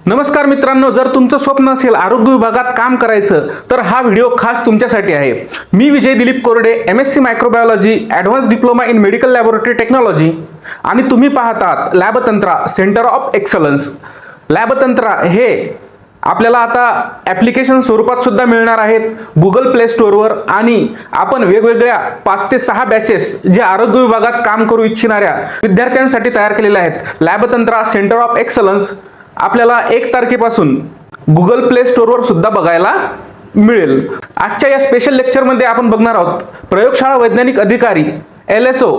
नमस्कार मित्रांनो, जर तुमचं स्वप्न असेल आरोग्य विभागात काम करायचं तर हा व्हिडिओ खास तुमच्यासाठी आहे। मी विजय दिलीप कोरडे, MSc microbiology, advance diploma in medical laboratory technology आणि तुम्ही पाहतात लॅबतंत्रा सेंटर ऑफ एक्सलन्स। लॅबतंत्रा हे आपल्याला आता ॲप्लिकेशन स्वरूपात सुद्धा मिळणार आहेत गुगल प्ले स्टोअरवर आणि आपण वेगवेगळ्या 5 ते 6 बॅचेस जे आरोग्य विभागात काम करू इच्छिणाऱ्या विद्यार्थ्यांसाठी तयार केलेल्या आहेत। लॅबतंत्रा सेंटर ऑफ एक्सलन्स आपल्याला 1 तारखेपासून गुगल प्ले स्टोअरवर सुद्धा बघायला मिळेल। आजच्या या स्पेशल लेक्चरमध्ये आपण बघणार आहोत प्रयोगशाळा वैज्ञानिक अधिकारी LSO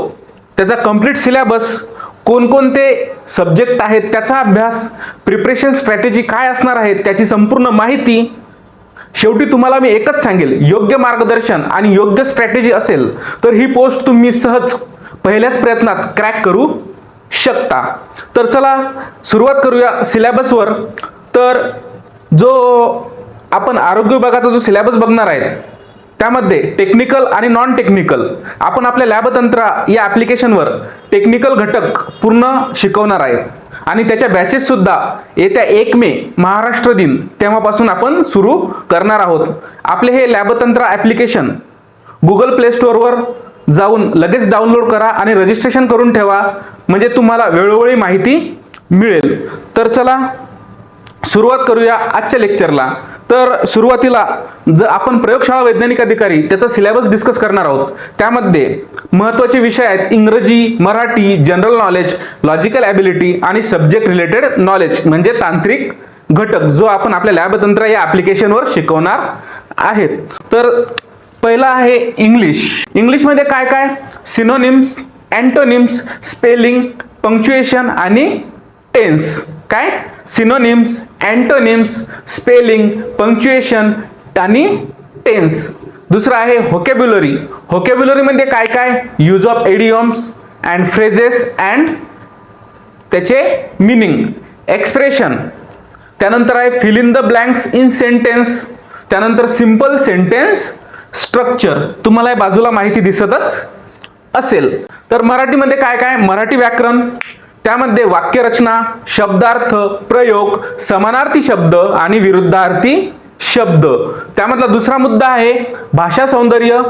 त्याचा कंप्लीट सिलेबस, कोणकोणते सब्जेक्ट आहेत त्याचा अभ्यास, प्रिपरेशन स्ट्रॅटेजी काय असणार आहे त्याची संपूर्ण माहिती। शेवटी तुम्हाला मी एकच सांगेल, योग्य मार्गदर्शन आणि योग्य स्ट्रॅटेजी असेल तर ही पोस्ट तुम्ही सहज पहिल्याच प्रयत्नात क्रॅक करू शकता। तर चला सुरुवात करूया सिलेबसवर। तर जो आपण आरोग्य विभागाचा जो सिलेबस बघणार आहे त्यामध्ये टेक्निकल आणि नॉन टेक्निकल आपण आपल्या लॅबतंत्रा या ॲप्लिकेशनवर टेक्निकल घटक पूर्ण शिकवणार आहे आणि त्याच्या बॅचेस सुद्धा येत्या 1 मे महाराष्ट्र दिन तेव्हापासून आपण सुरू करणार आहोत। आपले हे लॅबतंत्रा ॲप्लिकेशन गुगल प्ले स्टोअरवर जाऊन लगेच डाउनलोड करा आणि रजिस्ट्रेशन करून ठेवा, म्हणजे तुम्हाला वेळोवेळी माहिती मिळेल। तर चला सुरुवात करूया आजच्या लेक्चरला। तर सुरुवातीला जर आपण प्रयोगशाळा वैज्ञानिक अधिकारी त्याचा सिलेबस डिस्कस करणार आहोत, त्यामध्ये महत्त्वाचे विषय आहेत इंग्रजी, Marathi, general knowledge, logical ability आणि सब्जेक्ट रिलेटेड नॉलेज म्हणजे तांत्रिक घटक जो आपण आपल्या लॅबतंत्र या ॲप्लिकेशनवर शिकवणार आहेत। तर पहिला आहे इंग्लिश। इंग्लिशमध्ये काय काय सिनोनिम्स, अँटोनिम्स, स्पेलिंग, पंक्च्युएशन आणि टेन्स। काय सिनोनिम्स, अँटोनिम्स, स्पेलिंग, पंक्च्युएशन आणि टेन्स। दुसरा आहे व्होकॅब्युलरी। व्होकॅब्युलरी मध्ये काय काय use of idioms and phrases and त्याचे मीनिंग, एक्सप्रेशन। त्यानंतर आहे fill in the blanks in sentence. त्यानंतर सिंपल सेंटेन्स स्ट्रक्चर, तुम्हाला या बाजूला माहिती दिसतच असेल। तर मराठीमध्ये काय काय मराठी व्याकरण, त्यामध्ये वाक्यरचना, शब्दार्थ, प्रयोग, समानार्थी शब्द आणि विरुद्धार्थी शब्द। त्यामधला दुसरा मुद्दा आहे भाषा सौंदर्य,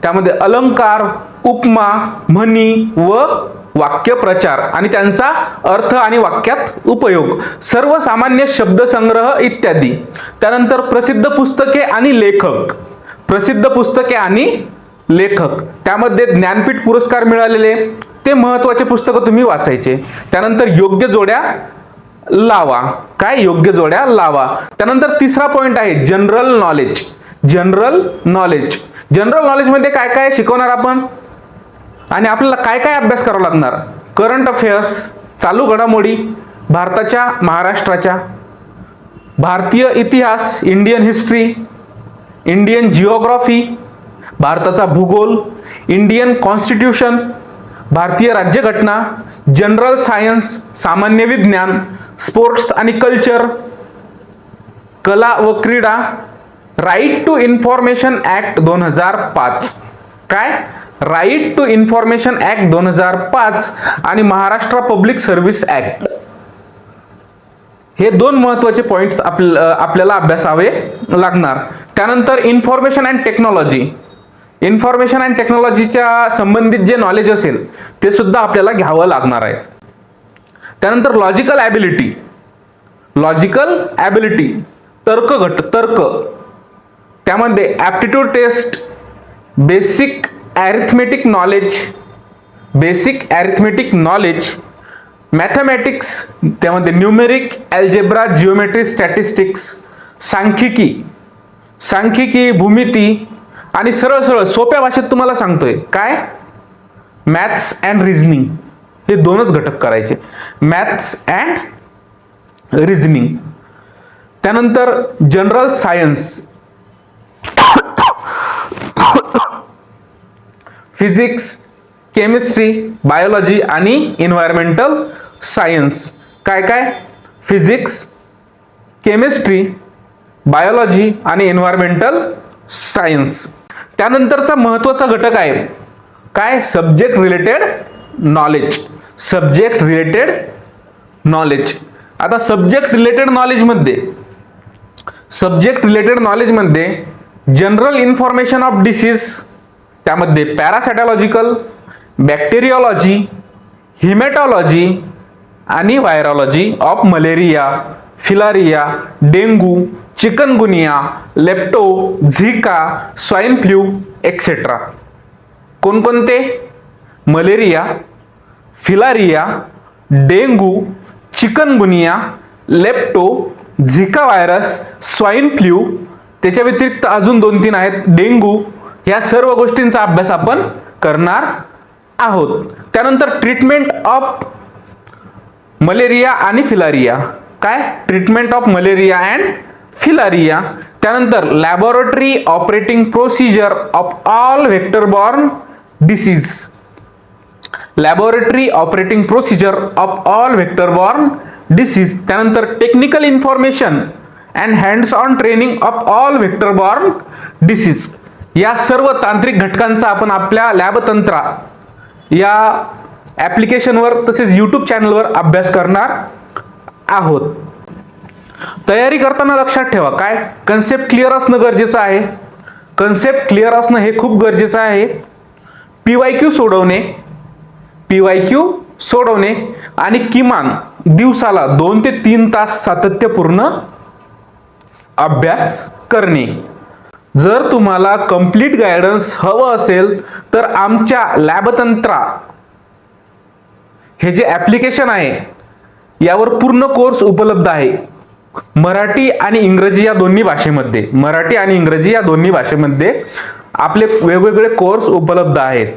त्यामध्ये अलंकार, उपमा, म्हणी व वाक्यप्रचार आणि त्यांचा अर्थ आणि वाक्यात उपयोग, सर्वसामान्य शब्दसंग्रह इत्यादी। त्यानंतर प्रसिद्ध पुस्तके आणि लेखक, प्रसिद्ध पुस्तके आणि लेखक, त्यामध्ये ज्ञानपीठ पुरस्कार मिळालेले ते महत्त्वाचे पुस्तकं तुम्ही वाचायचे। त्यानंतर योग्य जोड्या लावा, काय योग्य जोड्या लावा। त्यानंतर तिसरा पॉइंट आहे general knowledge. General knowledge, general knowledge मध्ये काय काय शिकवणार आपण आणि आपल्याला काय काय अभ्यास करावा लागणार, करंट अफेअर्स, चालू घडामोडी भारताच्या, महाराष्ट्राच्या, भारतीय इतिहास, इंडियन हिस्ट्री, इंडियन जिओग्राफी, भारताचा भूगोल, इंडियन कॉन्स्टिट्यूशन, भारतीय राज्यघटना, जनरल सायन्स, सामान्य विज्ञान, स्पोर्ट्स आणि कल्चर, कला व क्रीडा, राईट टू इन्फॉर्मेशन ऍक्ट 2005, काय राईट टू इन्फॉर्मेशन ऍक्ट 2005 आणि महाराष्ट्र पब्लिक सर्व्हिस ऍक्ट। हे 2 महत्त्वाचे पॉइंट्स आपल्याला अभ्यासावे लागणार। त्यानंतर information and technology, information and टेक्नॉलॉजीच्या संबंधित जे नॉलेज असेल ते सुद्धा आपल्याला घ्यावं लागणार आहे। त्यानंतर लॉजिकल ॲबिलिटी, लॉजिकल ॲबिलिटी तर्क तर्क, त्यामध्ये aptitude test, basic arithmetic knowledge, basic arithmetic knowledge, mathematics, त्यामध्ये न्यूमेरिक, अल्जेब्रा, जिओमेट्री, स्टॅटिस्टिक्स, सांख्यिकी, सांख्यिकी, भूमिती आणि सरळ सरळ सोप्या भाषेत तुम्हाला सांगतोय काय मॅथ्स अँड रिझनिंग, हे 2च घटक करायचे, मॅथ्स अँड रिझनिंग। त्यानंतर general science, physics, chemistry, biology आणि एन्व्हायरमेंटल सायन्स। काय काय फिजिक्स, केमिस्ट्री, बायोलॉजी आणि एन्व्हायरमेंटल सायन्स। त्यानंतरचा महत्त्वाचा घटक आहे काय subject related knowledge, subject related knowledge. आता सब्जेक्ट रिलेटेड नॉलेजमध्ये जनरल इन्फॉर्मेशन ऑफ डिसीज, त्यामध्ये पॅरासायटॉलॉजिकल, बॅक्टेरियोलॉजी, हिमॅटॉलॉजी आणि virology of malaria, filaria, dengue, chikungunya, lepto, Zika, swine flu etcetera. कोणकोणते? Malaria, filaria, dengue, chikungunya, lepto, Zika virus, swine flu. त्याच्या व्यतिरिक्त अजून 2-3 आहेत, dengue. या सर्व गोष्टींचा अभ्यास आपण करणार आहोत. त्यानंतर ट्रीटमेंट ऑफ मलेरिया आणि फिलारिया. काय? Treatment of malaria and filaria. त्यानंतर laboratory operating procedure of all vector borne disease. Laboratory operating procedure of all vector borne disease. त्यानंतर technical information and hands on training of all vector borne disease. या सर्व तांत्रिक घटकांचा आपण आपल्या लॅबतंत्रा या ॲप्लिकेशनवर तसेच यूट्यूब चॅनलवर अभ्यास करणार आहोत. तयारी करताना लक्षात ठेवा, काय? कन्सेप्ट क्लिअर असणं गरजेचं आहे. कन्सेप्ट क्लिअर असणं हे खूप गरजेचं आहे. PYQ सोडवणे आणि किमान दिवसाला 2 ते 3 तास सातत्यपूर्ण अभ्यास करणे. जर तुम्हाला कंप्लीट गायडन्स हवं असेल तर आमच्या लॅबतंत्रा हे जे ॲप्लिकेशन आहे यावर पूर्ण कोर्स उपलब्ध आहे. मराठी आणि इंग्रजी या दोन्ही भाषेमध्ये आपले वेगवेगळे कोर्स उपलब्ध आहेत.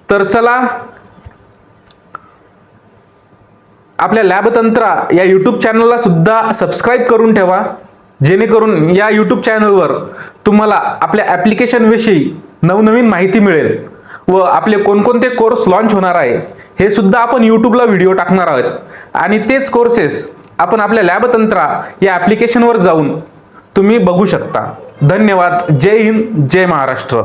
तर चला, आपल्या लॅबतंत्रा या यूट्यूब चॅनलला सुद्धा सबस्क्राईब करून ठेवा, जेणेकरून या यूट्यूब चॅनलवर तुम्हाला आपल्या ॲप्लिकेशन विषयी नवनवीन माहिती मिळेल व आपले कोणकोणते कोर्स लॉन्च होणार आहे हे सुद्धा आपण यूट्यूबला व्हिडिओ टाकणार आहोत. आणि तेच कोर्सेस आपण आपल्या लॅबतंत्रा या ॲप्लिकेशनवर जाऊन तुम्ही बघू शकता. धन्यवाद. जय हिंद, जय महाराष्ट्र.